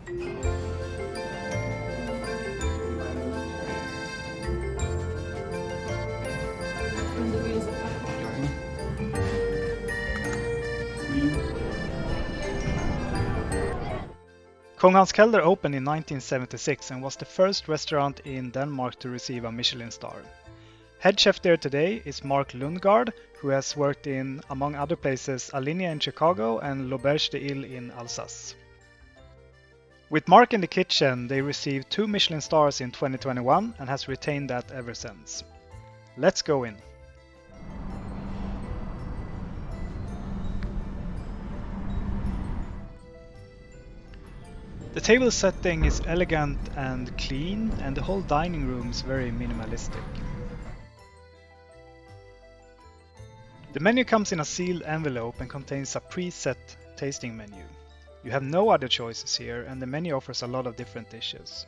Kongens Kaelder opened in 1976 and was the first restaurant in Denmark to receive a Michelin star. Head chef there today is Mark Lundgaard, who has worked in, among other places, Alinea in Chicago and L'Auberge de Ile in Alsace. With Mark in the kitchen, they received 2 Michelin stars in 2021 and has retained that ever since. Let's go in. The table setting is elegant and clean, and the whole dining room is very minimalistic. The menu comes in a sealed envelope and contains a preset tasting menu. You have no other choices here, and the menu offers a lot of different dishes.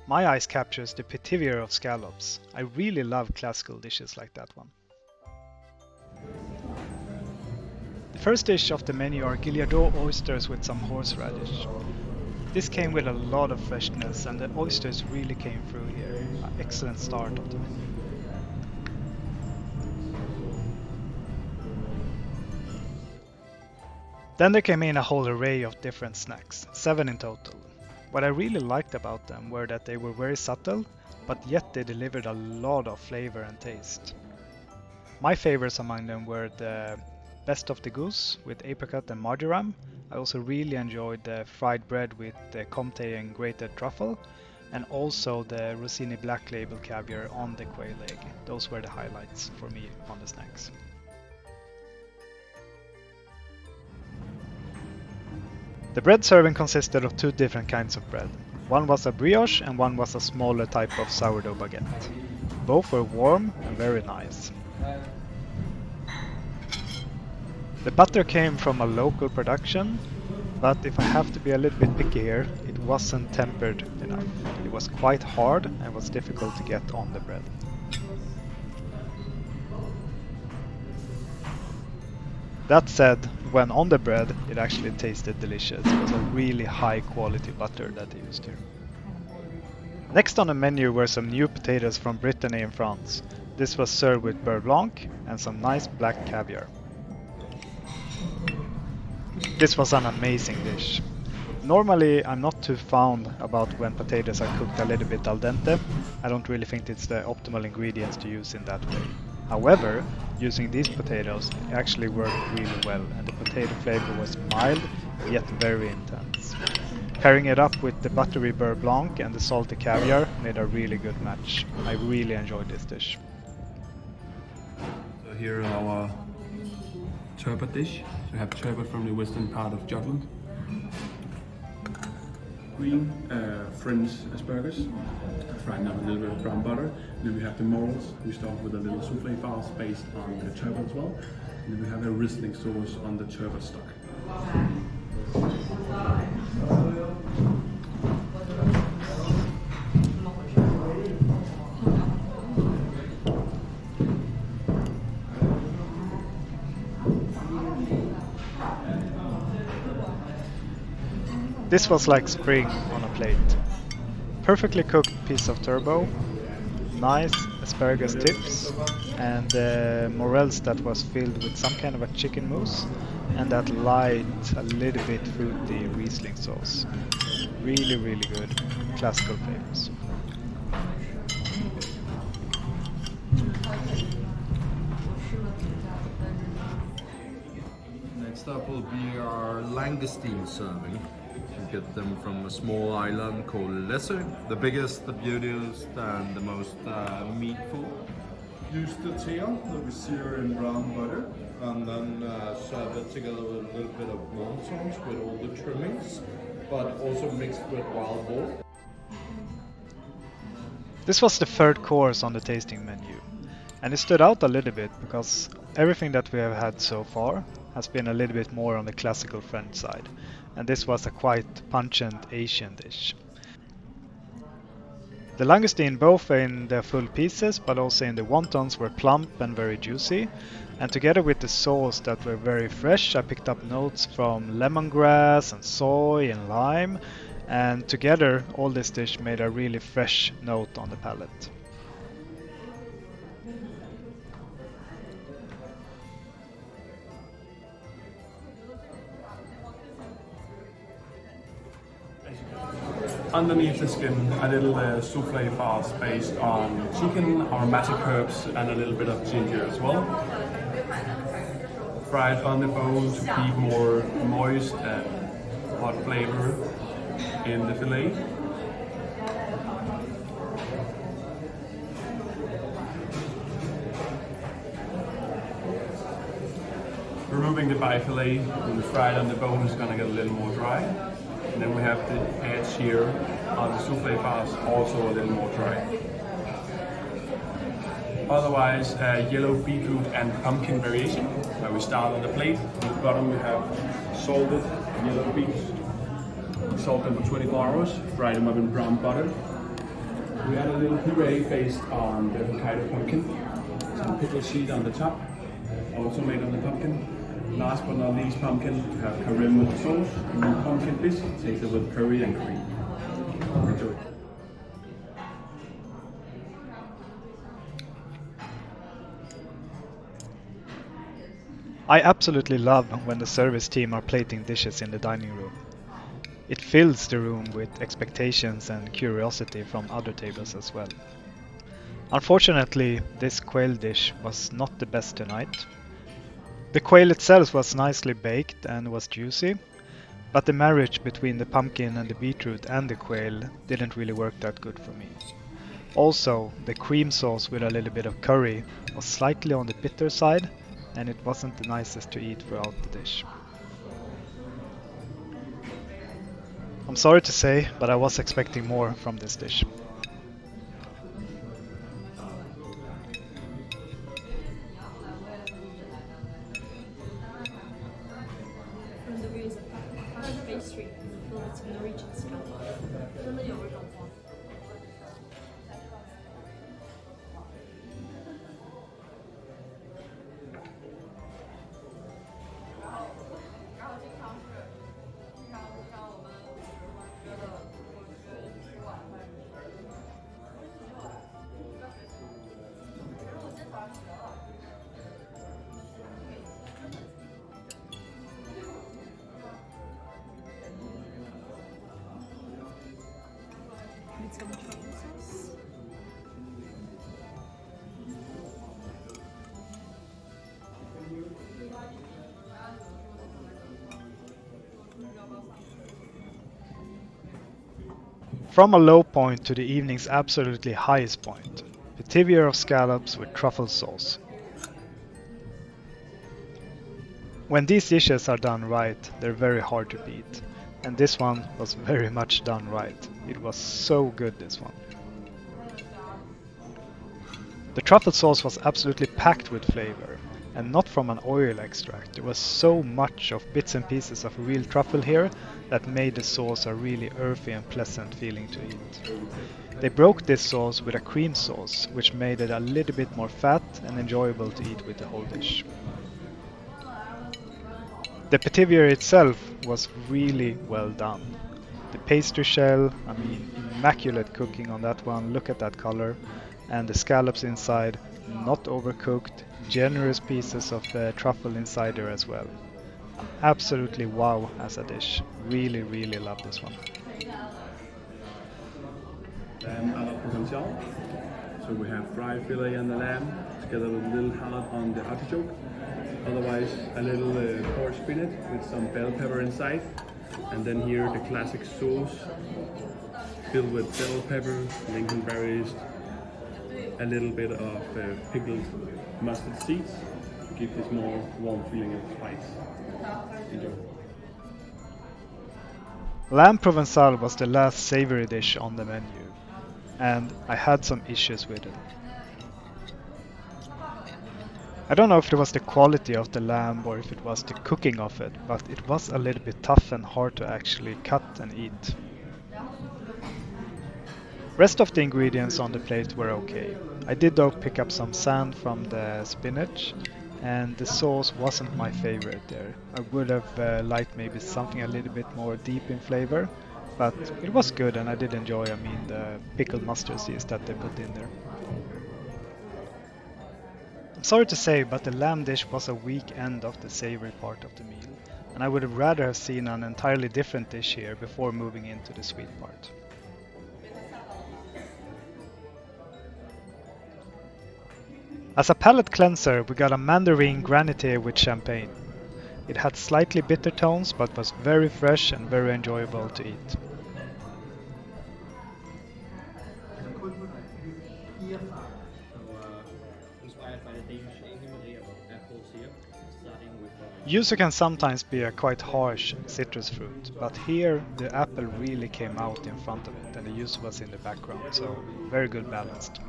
My eyes captures the Pithivier of scallops. I really love classical dishes like that one. The first dish of the menu are Guillardot oysters with some horseradish. This came with a lot of freshness, and the oysters really came through here. An excellent start of the menu. Then there came in a whole array of different snacks, 7 in total. What I really liked about them were that they were very subtle, but yet they delivered a lot of flavor and taste. My favorites among them were the best of the goose with apricot and marjoram. I also really enjoyed the fried bread with the comté and grated truffle, and also the Rossini Black Label caviar on the quail egg. Those were the highlights for me on the snacks. The bread serving consisted of 2 different kinds of bread. One was a brioche and one was a smaller type of sourdough baguette. Both were warm and very nice. The butter came from a local production, but if I have to be a little bit picky here, it wasn't tempered enough. It was quite hard and was difficult to get on the bread. That said, when on the bread, it actually tasted delicious. It was a really high quality butter that they used here. Next on the menu were some new potatoes from Brittany in France. This was served with beurre blanc and some nice black caviar. This was an amazing dish. Normally I'm not too fond about when potatoes are cooked a little bit al dente. I don't really think it's the optimal ingredients to use in that way. However, using these potatoes it actually worked really well, and the potato flavor was mild yet very intense. Pairing it up with the buttery beurre blanc and the salty caviar made a really good match. I really enjoyed this dish. So here are our turbot dish. So we have turbot from the western part of Jutland. Green French asparagus, fried up a little bit of brown butter. Then we have the morels. We start with a little souffle sauce based on the turbot as well. And then we have a Riesling sauce on the turbot stock. This was like spring on a plate. Perfectly cooked piece of turbot, nice asparagus tips, and morels that was filled with some kind of a chicken mousse, and that light, a little bit fruity Riesling sauce. Really, really good, classical flavors. Next up will be our langoustine serving. You get them from a small island called Lesser, the biggest, the beautiest, and the most meatful. Use the tail that we sear in brown butter, And then serve it together with a little bit of wontons with all the trimmings, but also mixed with wild boar. This was the third course on the tasting menu, and it stood out a little bit because everything that we have had so far has been a little bit more on the classical French side, and this was a quite pungent Asian dish. The langoustine, both in the full pieces but also in the wontons, were plump and very juicy, and together with the sauce that were very fresh, I picked up notes from lemongrass and soy and lime, And together, all this dish made a really fresh note on the palate. Underneath the skin, a little souffle farce based on chicken, aromatic herbs, and a little bit of ginger as well. Fried on the bone to keep more moist and hot flavor in the fillet. Removing the bifilet when it's fried on the bone is gonna get a little more dry. And then we have the edge here on the souffle farce, also a little more dry. Otherwise, yellow beetroot and pumpkin variation, where we start on the plate. On the bottom we have salted yellow beets. Salt them for 24 hours, fry them up in brown butter. We add a little puree based on the Kaelder pumpkin. Some pickle seed on the top, also made on the pumpkin. Last but not least, pumpkin, we have karim with the sauce, and then pumpkin fish, tasted with curry and cream. Enjoy. I absolutely love when the service team are plating dishes in the dining room. It fills the room with expectations and curiosity from other tables as well. Unfortunately, this quail dish was not the best tonight. The quail itself was nicely baked and was juicy, but the marriage between the pumpkin and the beetroot and the quail didn't really work that good for me. Also, the cream sauce with a little bit of curry was slightly on the bitter side, and it wasn't the nicest to eat throughout the dish. I'm sorry to say, but I was expecting more from this dish. From the views of pastry filled with Norwegian scallop. With some truffle sauce. From a low point to the evening's absolutely highest point, Petivier of scallops with truffle sauce. When these dishes are done right, they're very hard to beat, and this one was very much done right. It was so good, this one. The truffle sauce was absolutely packed with flavor, and not from an oil extract. There was so much of bits and pieces of real truffle here that made the sauce a really earthy and pleasant feeling to eat. They broke this sauce with a cream sauce, which made it a little bit more fat and enjoyable to eat with the whole dish. The petivier itself was really well done. The pastry shell, immaculate cooking on that one, look at that color. And the scallops inside, not overcooked, generous pieces of truffle inside there as well. Absolutely wow as a dish. Really, really love this one. Lamb à la provençale. So we have fried fillet and the lamb, together with a little heart on the artichoke. Otherwise, a little pork spinach with some bell pepper inside. And then here the classic sauce, filled with bell pepper, lingonberries, a little bit of pickled mustard seeds to give this more warm feeling of spice. Enjoy. Lamb Provençal was the last savory dish on the menu, and I had some issues with it. I don't know if it was the quality of the lamb or if it was the cooking of it, but it was a little bit tough and hard to actually cut and eat. Rest of the ingredients on the plate were okay. I did though pick up some sand from the spinach, and the sauce wasn't my favorite there. I would have liked maybe something a little bit more deep in flavor, But it was good and I did enjoy, the pickled mustard seeds that they put in there. I'm sorry to say, but the lamb dish was a weak end of the savory part of the meal, and I would have rather have seen an entirely different dish here before moving into the sweet part. As a palate cleanser, we got a mandarin granité with champagne. It had slightly bitter tones, but was very fresh and very enjoyable to eat. Yuzu can sometimes be a quite harsh citrus fruit, but here the apple really came out in front of it and the yuzu was in the background, so very good balanced.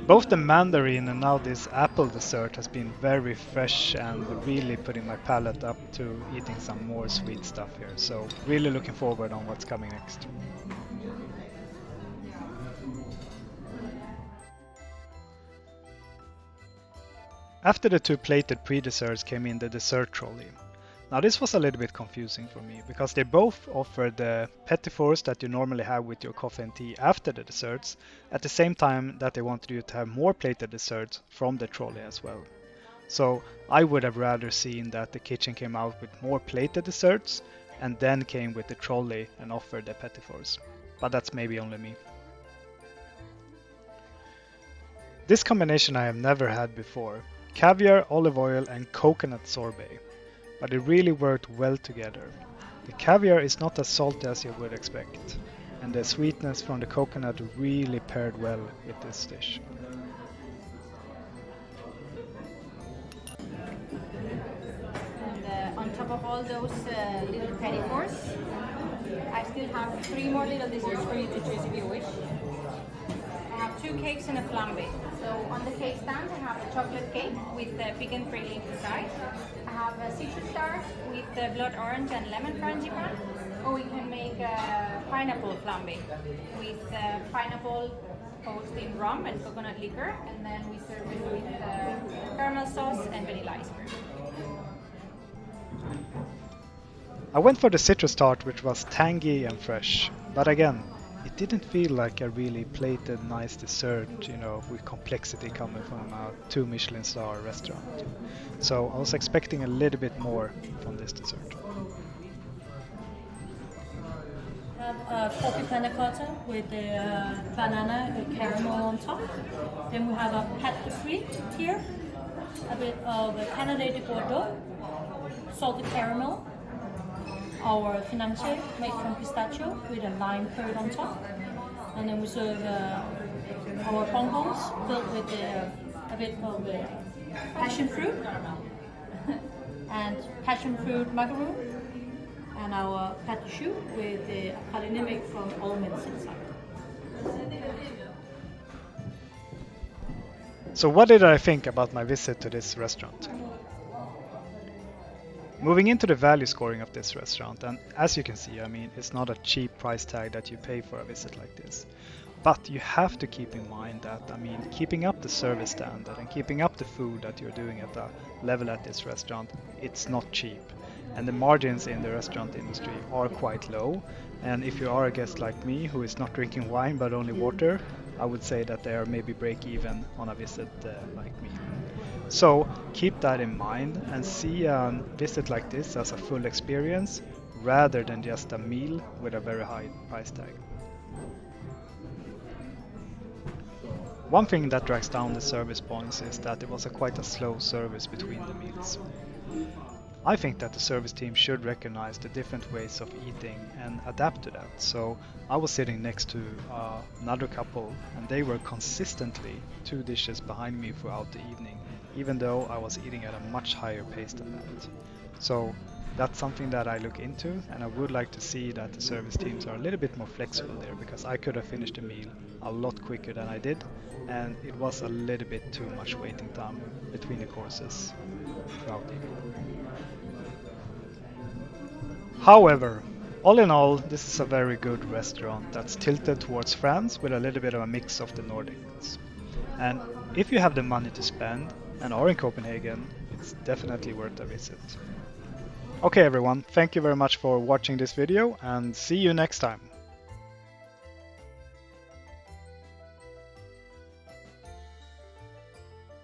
Both the mandarin and now this apple dessert has been very fresh and really putting my palate up to eating some more sweet stuff here, so really looking forward on what's coming next. After the two plated pre-desserts came in the dessert trolley. Now this was a little bit confusing for me because they both offered the petit fours that you normally have with your coffee and tea after the desserts, at the same time that they wanted you to have more plated desserts from the trolley as well. So I would have rather seen that the kitchen came out with more plated desserts and then came with the trolley and offered the petit fours. But that's maybe only me. This combination I have never had before. Caviar, olive oil and coconut sorbet. But it really worked well together. The caviar is not as salty as you would expect, and the sweetness from the coconut really paired well with this dish. And on top of all those little petit fours, I still have 3 more little desserts for you to choose if you wish. I have 2 cakes and a flambe. So on the cake stand I have a chocolate cake with vegan praline inside. I have a citrus tart with blood orange and lemon frangipane. Or we can make a pineapple flambe with pineapple poached in rum and coconut liquor, and then we serve it with caramel sauce and vanilla ice cream. I went for the citrus tart, which was tangy and fresh, but again, it didn't feel like a really plated nice dessert, with complexity coming from a 2 Michelin star restaurant. So I was expecting a little bit more from this dessert. We have a coffee panna cotta with the banana caramel on top. Then we have a pâte de fruits here, a bit of Canada de Bordeaux, salted caramel, our financier made from pistachio with a lime curd on top, and then we serve our bonbons filled with a bit of passion fruit and passion fruit macaroon, and our pâte de choux with the praline made from almonds inside. So what did I think about my visit to this restaurant? Moving into the value scoring of this restaurant, and as you can see, it's not a cheap price tag that you pay for a visit like this. But you have to keep in mind that, keeping up the service standard and keeping up the food that you're doing at the level at this restaurant, it's not cheap. And the margins in the restaurant industry are quite low. And if you are a guest like me who is not drinking wine but only water, I would say that they are maybe break even on a visit like me. So keep that in mind and see a visit like this as a full experience rather than just a meal with a very high price tag. One thing that drags down the service points is that it was quite a slow service between the meals. I think that the service team should recognize the different ways of eating and adapt to that. So I was sitting next to another couple and they were consistently 2 dishes behind me throughout the evening, even though I was eating at a much higher pace than that. So that's something that I look into, and I would like to see that the service teams are a little bit more flexible there, because I could have finished the meal a lot quicker than I did, and it was a little bit too much waiting time between the courses throughout the evening. However, all in all, this is a very good restaurant that's tilted towards France with a little bit of a mix of the Nordics. And if you have the money to spend and are in Copenhagen, it's definitely worth a visit. Okay everyone, thank you very much for watching this video and see you next time.